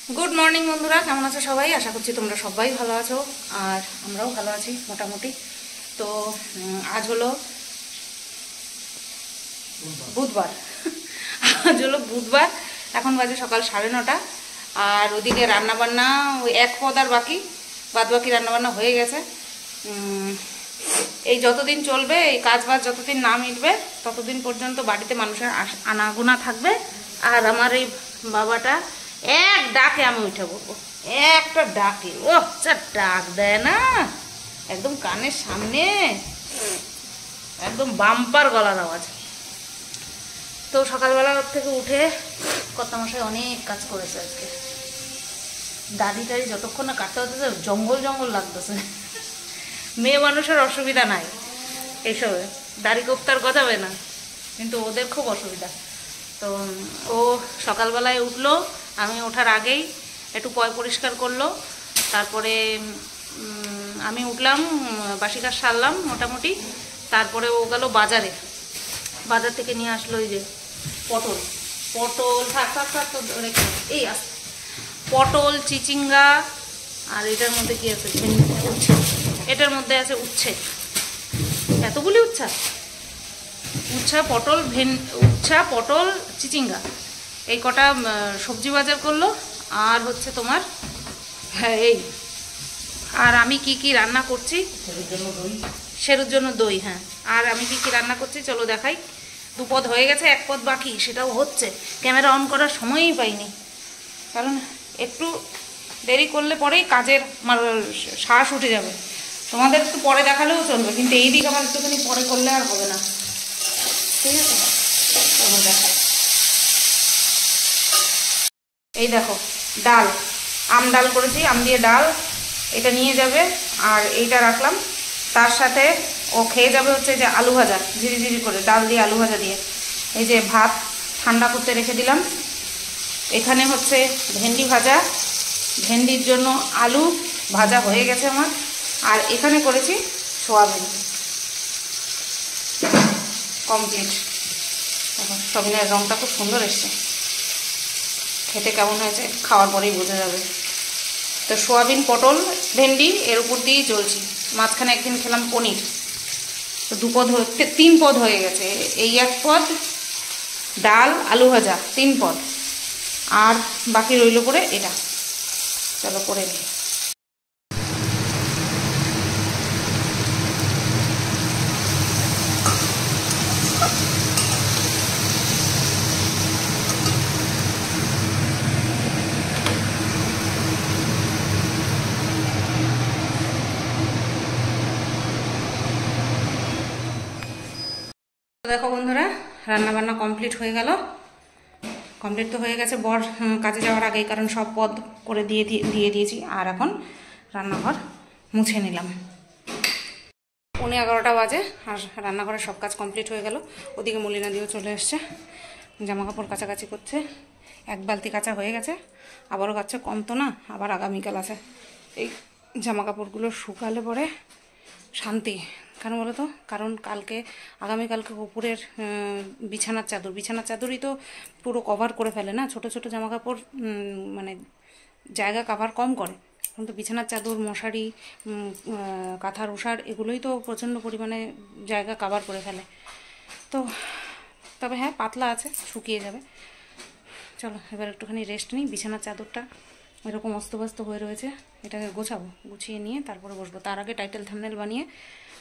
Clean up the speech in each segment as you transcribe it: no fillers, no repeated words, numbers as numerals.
Good morning বন্ধুরা, কেমন আছো সবাই? আশা করছি তোমরা সবাই ভালো আছো আর আমরাও ভালো আছি মোটামুটি। তো আজ হলো বুধবার। আজ হলো বুধবার, এখন বাজে সকাল 9:30। আর ওদিকে রান্নাবান্না ওই এক পদ আর বাকি, বাদ বাকি রান্নাবান্না হয়ে গেছে। এই যতদিন চলবে, এই কাজ বাজ যতদিন না মিটবে ততদিন পর্যন্ত বাড়িতে মানুষের আনাগোনা থাকবে। আর আমার এই বাবাটা এক ডাকে আমি উঠে পড়বো, একটা ডাকে ও যা ডাক দেয় না, একদম কানের সামনে, একদম বাম্পার গলার আওয়াজ। তো সকালবেলা থেকে উঠে কর্তামশাই অনেক কাজ করেছে আজকে। দাড়ি টাড়ি যতক্ষণ না কাটতে হতেছে জঙ্গল জঙ্গল লাগতেছে। মেয়ে মানুষের অসুবিধা নাই এইসবে, দাড়ি কোপ্তার গজাবে না, কিন্তু ওদের খুব অসুবিধা। তো ও সকালবেলায় উঠলো, আমি ওঠার আগেই একটু পয় পরিষ্কার করলো। তারপরে আমি উঠলাম, বাসি কাজ সারলাম মোটামুটি। তারপরে ও গেল বাজারে, বাজার থেকে নিয়ে আসলো এই যে পটল। পটল থাক থাক থাক তো রেখে এই আস, পটল, চিচিঙ্গা, আর এটার মধ্যে কি আছে উচ্ছে, এটার মধ্যে আছে উচ্ছে, এতগুলি উচ্ছা, উচ্ছা পটল উচ্ছা পটল চিচিঙ্গা, এই কটা সবজি বাজার করলো। আর হচ্ছে তোমার হ্যাঁ এই, আর আমি কি কি রান্না করছি, সেরুর জন্য দই। হ্যাঁ, আর আমি কি কি রান্না করছি চলো দেখাই। 2 পদ হয়ে গেছে, 1 পদ বাকি, সেটাও হচ্ছে। ক্যামেরা অন করার সময়ই পাইনি, কারণ একটু দেরি করলে পরেই কাজের শ্বাস উঠে যাবে। তোমাদের একটু পরে দেখালেও চলবে, কিন্তু এই দিক আমার একটুখানি পরে করলে আর হবে না, ঠিক আছে? দেখাই, এই দেখো ডাল, আম ডাল করেছি, আম দিয়ে ডাল, এটা নিয়ে যাবে। আর এইটা রাখলাম, তার সাথে ও খেয়ে যাবে হচ্ছে যে আলু ভাজা, ঝিরি ঝিরি করে ডাল দিয়ে আলু ভাজা দিয়ে। এই যে ভাত ঠান্ডা করতে রেখে দিলাম। এখানে হচ্ছে ভেন্ডি ভাজা, ভেন্ডির জন্য আলু ভাজা হয়ে গেছে আমার। আর এখানে করেছি সোয়াবিন, কমপ্লিট। সোয়াবিনের রঙটা খুব সুন্দর এসছে, খেতে কেমন হয়েছে খাওয়ার পরেই বোঝা যাবে। তো সোয়াবিন, পটল, ভেন্ডি এর উপর দিয়েই চলছি। মাঝখানে একদিন খেলাম পনির, তো 2 পদ 3 পদ হয়ে গেছে। এই 1 পদ ডাল আলু ভাজা, 3 পদ, আর বাকি রইল করে এটা। চলো করে নিই। দেখো বন্ধুরা, রান্নাবান্না কমপ্লিট হয়ে গেল। কমপ্লিট তো হয়ে গেছে বর কাজে যাওয়ার আগেই, কারণ সব পদ করে দিয়ে দিয়েছি। আর এখন রান্নাঘর মুছে নিলাম। 11:15 বাজে, আর রান্নাঘরের সব কাজ কমপ্লিট হয়ে গেল। ওদিকে মলিনা দিয়েও চলে এসছে, জামা কাপড় কাচাকাচি করছে। 1 বালতি কাচা হয়ে গেছে, আবারও কাচছে, কম তো না, আবার আগামীকাল আছে। এই জামা কাপড়গুলো শুকালে পরে শান্তি। কেন বলো তো? কারণ আগামীকালকে উপরের বিছানার চাদরই তো পুরো কভার করে ফেলে না। ছোট ছোট জামা কাপড় মানে জায়গা কভার কম করে, কিন্তু বিছানার চাদর, মশারি, কাঁথার ওষার এগুলোই তো প্রচণ্ড পরিমাণে জায়গা কভার করে ফেলে। তো তবে হ্যাঁ, পাতলা আছে, শুকিয়ে যাবে। চলো এবার একটুখানি রেস্ট নিই। বিছানার চাদরটা এরকম অস্তব্যস্ত হয়ে রয়েছে, এটাকে গোছাবো, গুছিয়ে নিয়ে তারপরে বসবো। তার আগে টাইটেল থাম্বনেল বানিয়ে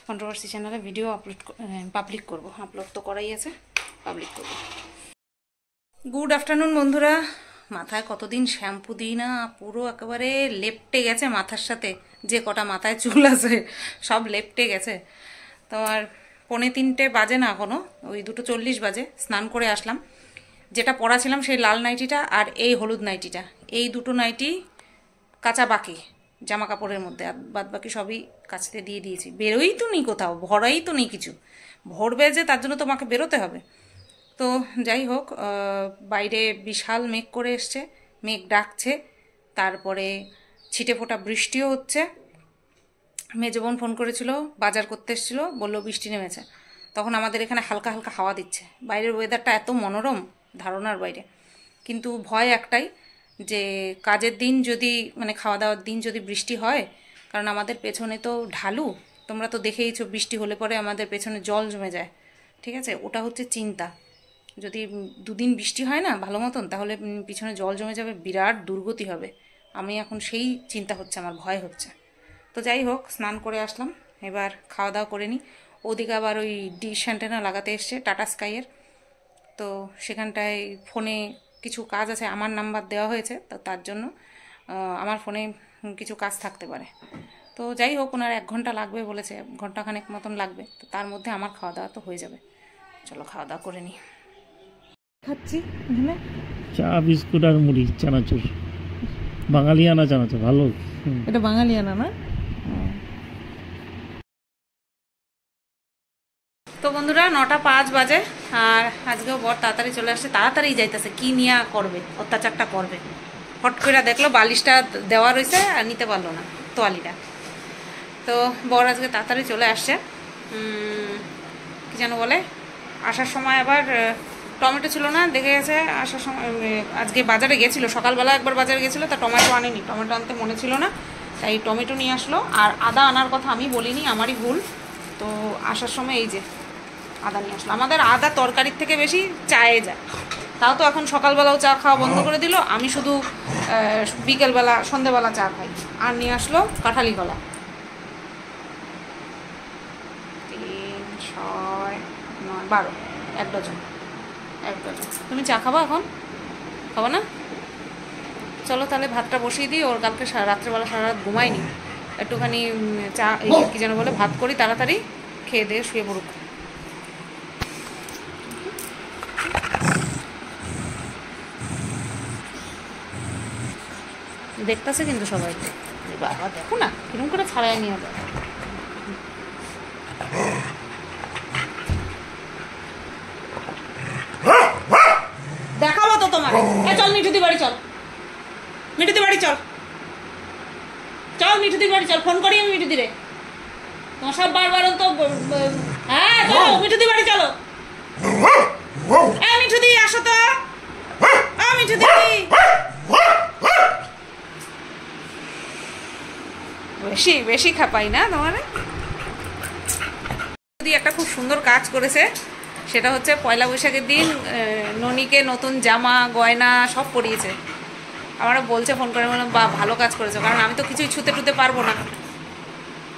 কন্ট্রোভার্সি চ্যানেলে ভিডিও পাবলিক করব। আপলোড তো করাই আছে, পাবলিক করব। গুড আফটারনুন বন্ধুরা। মাথায় কতদিন শ্যাম্পু দিই না, পুরো একেবারে লেপটে গেছে মাথার সাথে। যে কটা মাথায় চুল আছে সব লেপটে গেছে। তো আর 2:45 বাজে না এখনও, ওই 2:40 বাজে। স্নান করে আসলাম, যেটা পরা ছিলাম সেই লাল নাইটিটা আর এই হলুদ নাইটিটা, এই 2টো নাইটি কাঁচা বাকি জামা কাপড়ের মধ্যে। আর বাদ বাকি সবই কাচতে দিয়ে দিয়েছি। বেরোই তো নেই কোথাও, ভরাই তো নেই কিছু, ভরবে যে তার জন্য তোমাকে বেরোতে হবে। তো যাই হোক, বাইরে বিশাল মেঘ করে এসছে, মেঘ ডাকছে, তারপরে ছিটে ফোটা বৃষ্টিও হচ্ছে। মেজো বোন ফোন করেছিল, বাজার করতে এসেছিলো, বললো বৃষ্টি নেমেছে। তখন আমাদের এখানে হালকা হালকা হাওয়া দিচ্ছে। বাইরের ওয়েদারটা এত মনোরম, ধারণার বাইরে। কিন্তু ভয় একটাই, যে কাজের দিন যদি মানে খাওয়া দাওয়ার দিন যদি বৃষ্টি হয়, কারণ আমাদের পেছনে তো ঢালু, তোমরা তো দেখেইছো বৃষ্টি হলে পরে আমাদের পেছনে জল জমে যায়, ঠিক আছে, ওটা হচ্ছে চিন্তা। যদি দুদিন বৃষ্টি হয় না ভালো মতন, তাহলে পিছনে জল জমে যাবে, বিরাট দুর্গতি হবে। আমি এখন সেই চিন্তা হচ্ছে, আমার ভয় হচ্ছে। তো যাই হোক, স্নান করে আসলাম, এবার খাওয়া দাওয়া করে নিই। ওদিকে আবার ওই ডিশ অ্যান্টেনা লাগাতে এসছে টাটা স্কাইয়ের, তো সেখানটায় ফোনে কিছু কাজ আছে, আমার নাম্বার দেওয়া হয়েছে, তো তার জন্য আমার ফোনে কিছু কাজ থাকতে পারে। তো যাই হোক, ওনার 1 ঘন্টা লাগবে বলেছে, ঘন্টাখানেক মতন লাগবে, তো তার মধ্যে আমার খাওয়া দাওয়া তো হয়ে যাবে। চলো খাওয়া দাওয়া করে নিই। খাচ্ছি এখানে চা বিস্কুট আর মুড়ি, চানাচুর, বাঙালিয়ানা চানাচুর, ভালো। এটা বাঙালিয়ানা না? তো বন্ধুরা 9:05 বাজে, আর আজকেও বর তাড়াতাড়ি চলে আসছে, তাড়াতাড়ি যাইতেছে, কি নিয়ে করবে, অত্যাচারটা করবে। হট করে দেখলো বালিশটা দেওয়া রয়েছে আর নিতে পারলো না তোয়ালিটা, তো বর আজকে তাড়াতাড়ি চলে আসছে। কি যেন বলে, আসার সময় আবার টমেটো ছিল না, দেখে গেছে আসার সময়, আজকে বাজারে গেছিলো, সকালবেলা একবার বাজারে গেছিলো, তা টমেটো আনেনি, টমেটো আনতে মনে ছিল না, তাই টমেটো নিয়ে আসলো। আর আদা আনার কথা আমি বলিনি, আমারই ভুল। তো আসার সময় এই যে আদা নিয়ে আসলো। আমাদের আদা তরকারির থেকে বেশি চায়ে যায়, তাও তো এখন সকালবেলাও চা খাওয়া বন্ধ করে দিল, আমি শুধু বিকেলবেলা সন্ধেবেলা চা খাই। আর নিয়ে আসলো কাঁঠালি কলা, 3, 6, 9, 12, 1 ডজন। তুমি চা খাবা এখন? খাবো না? চলো তাহলে ভাতটা বসিয়ে দিই, ওর কালকে রাত্রেবেলা সারা রাত ঘুমাইনি, একটুখানি চা কি যেন বলে ভাত করি, তাড়াতাড়ি খেয়ে দিয়ে শুয়ে পড়ুক। দেখতেছে কিন্তু সবাই, বাবা দেখো না কিরকম করে ছাড়াই নিয়ে যায়। দেখাবো তো তোমার, চল মিঠুদি বাড়ি চল, মিঠুদি বাড়ি চল, চল মিঠুদি বাড়ি চল, ফোন করি আমি মিঠুদি রে, তোমার সব বারবার তো, হ্যাঁ চলো মিঠুদি বাড়ি চলো, মিঠুদি আসো তো, মিঠুদি বেশি বেশি খাপাই না তোমার। যদি একটা খুব সুন্দর কাজ করেছে, সেটা হচ্ছে পয়লা বৈশাখের দিন ননিকে নতুন জামা গয়না সব পরিয়েছে। আমরা বলছে ফোন করে, বললাম বা ভালো কাজ করেছো, কারণ আমি তো কিছুই ছুতে টুতে পারবো না।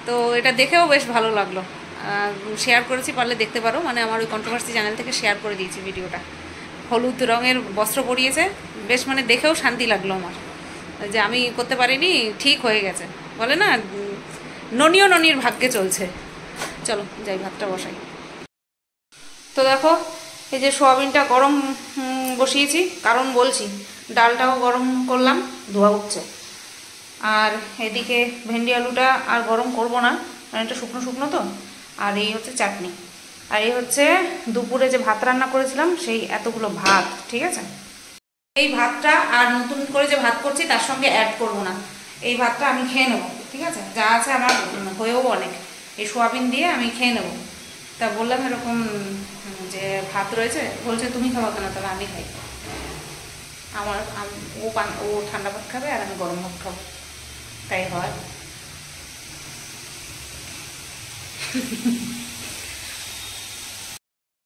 তো এটা দেখেও বেশ ভালো লাগলো, শেয়ার করেছি, পারলে দেখতে পারো, মানে আমার ওই কন্ট্রোভার্সি চ্যানেল থেকে শেয়ার করে দিয়েছি ভিডিওটা। হলুদ রঙের বস্ত্র পরিয়েছে, বেশ মানে দেখেও শান্তি লাগলো আমার, যে আমি করতে পারিনি, ঠিক হয়ে গেছে, বলে না ননিও ননির ভাগ্যে চলছে। চলো যাই ভাতটা বসাই। তো দেখো এই যে সোয়াবিনটা গরম বসিয়েছি, কারণ বলছি ডালটাও গরম করলাম, ধোয়া উঠছে। আর এদিকে ভেন্ডি আলুটা আর গরম করব না, কারণ এটা শুকনো শুকনো তো। আর এই হচ্ছে চাটনি, আর এই হচ্ছে দুপুরে যে ভাত রান্না করেছিলাম সেই এতগুলো ভাত, ঠিক আছে। এই ভাতটা আর নতুন করে যে ভাত করছি তার সঙ্গে অ্যাড করব না, এই ভাতটা আমি খেয়ে নেবো, ঠিক আছে, যা আছে আমার হয়েও অনেক, এই সোয়াবিন দিয়ে আমি খেয়ে নেবো। তা বললাম এরকম যে ভাত রয়েছে, বলছে তুমি খাবো কেন, তাহলে আমি খাই, আমার ও ঠান্ডা ভাত খাবে আর আমি গরম ভাত খাবো, তাই হয়।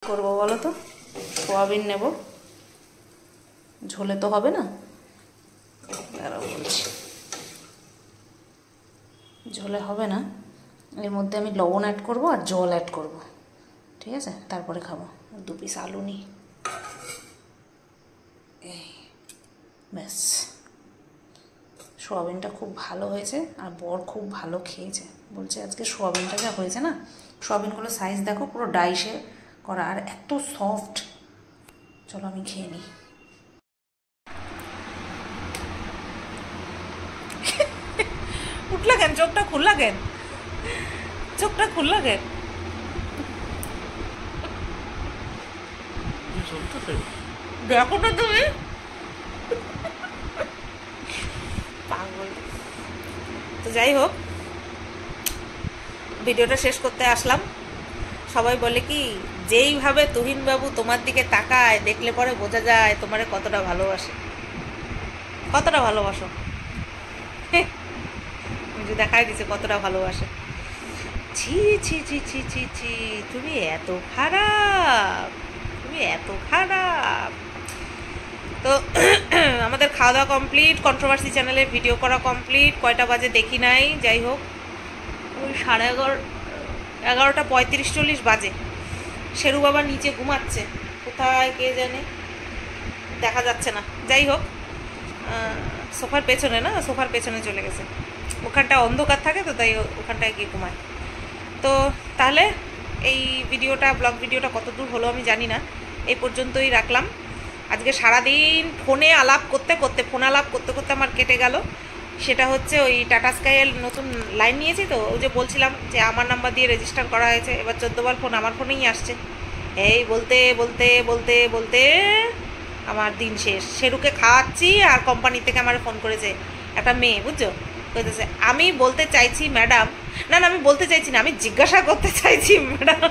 করবো বলো তো, সোয়াবিন নেব, ঝোলে তো হবে না, দাঁড়াও বলছি, ঝোলে হবে না, এর মধ্যে আমি লবণ অ্যাড করব আর জল অ্যাড করব, ঠিক আছে, তারপরে খাবো। 2 পিস আলু নিই, এই ব্যাস। সোয়াবিনটা খুব ভালো হয়েছে, আর বর খুব ভালো খেয়েছে, বলছে আজকে সোয়াবিনটা যা হয়েছে না, সোয়াবিনগুলো সাইজ দেখো পুরো ডাইসে করা, আর এত সফট। চলো আমি খেয়ে নিই। উঠলা কেন, চোখটা খুললা কেন, চোখটা খুললা কেন, দেখো না তুমি পাগল। তো যাই হোক, ভিডিওটা শেষ করতে আসলাম। সবাই বলে কি, যেইভাবে তুহিন বাবু তোমার দিকে তাকায়, দেখলে পরে বোঝা যায় তোমারে কতটা ভালোবাসে। কতটা ভালোবাসো, যে দেখাই দিছে কতটা ভালোবাসে। ছি ছি ছি ছি ছি ছি, তুমি এত খারাপ, তুমি এত খারাপ। তো আমাদের খাওয়া দাওয়া কমপ্লিট, কন্ট্রোভার্সি চ্যানেলে ভিডিও করা কমপ্লিট। কয়টা বাজে দেখি নাই, যাই হোক ওই 11:30-11:35-40 বাজে। শেরু বাবা নিচে ঘুমাচ্ছে, কোথায় কে জানে, দেখা যাচ্ছে না। যাই হোক, সোফার পেছনে, না সোফার পেছনে চলে গেছে, ওখানটা অন্ধকার থাকে তো, তাই ওখানটায় গিয়ে ঘুমায়। তো তাহলে এই ভিডিওটা, ব্লগ ভিডিওটা কত দূর হলো আমি জানি না, এই পর্যন্তই রাখলাম। আজকে সারাদিন ফোন আলাপ করতে করতে আমার কেটে গেল। সেটা হচ্ছে ওই টাটা স্কাইয়ের নতুন লাইন নিয়েছি তো, ওই যে বলছিলাম যে আমার নাম্বার দিয়ে রেজিস্টার করা হয়েছে, এবার 14 বার ফোন আমার ফোনেই আসছে। এই বলতে বলতে বলতে বলতে আমার দিন শেষ। শেরুকে খাওয়াচ্ছি আর কোম্পানি থেকে আমার ফোন করেছে একটা মেয়ে, বুঝছো, কইতেছে আমি বলতে চাইছি ম্যাডাম, না না আমি বলতে চাইছি না, আমি জিজ্ঞাসা করতে চাইছি ম্যাডাম।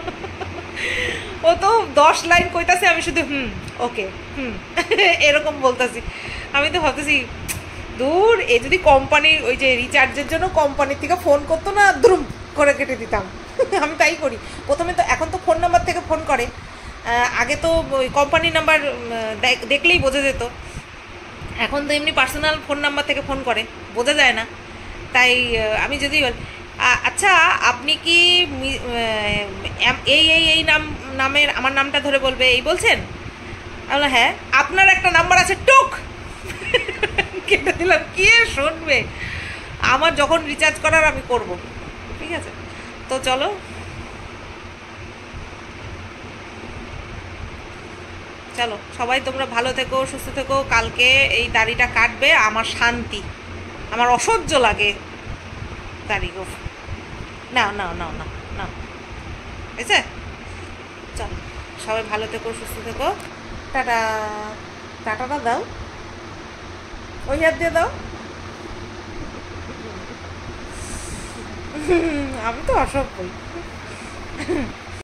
ও তো 10 লাইন কইতাছে, আমি শুধু ওকে এরকম বলতেছি। আমি তো ভাবতেছি দূর, এ যদি কোম্পানি ওই যে রিচার্জের জন্য কোম্পানির থেকে ফোন করতো না, দ্রুম করে কেটে দিতাম। আমি তাই করি প্রথমে। তো এখন তো ফোন নাম্বার থেকে ফোন করে, আগে তো ওই কোম্পানির নাম্বার দেখলেই বোঝা যেত, এখন তো এমনি পার্সোনাল ফোন নাম্বার থেকে ফোন করে, বোঝা যায় না। তাই আমি যদি আচ্ছা আপনি কি এই এই এই নামের আমার নামটা ধরে বলবে এই বলছেন, আমি হ্যাঁ, আপনার একটা নাম্বার আছে, টুক কেটে দিলাম। কে শুনবে? আমার যখন রিচার্জ করার আমি করব, ঠিক আছে। তো চলো, চলো সবাই তোমরা ভালো থেকো, সুস্থ থেকো। কালকে এই দাড়িটা কাটবে, আমার শান্তি, আমার অসহ্য লাগে দাড়ি। না না না না না, বুঝছে? চলো সবাই ভালো থেকো, সুস্থ থেকো। টাটা। টাটাটা দাও, ওই হাত দিয়ে দাও। আমি তো অসভ্যই।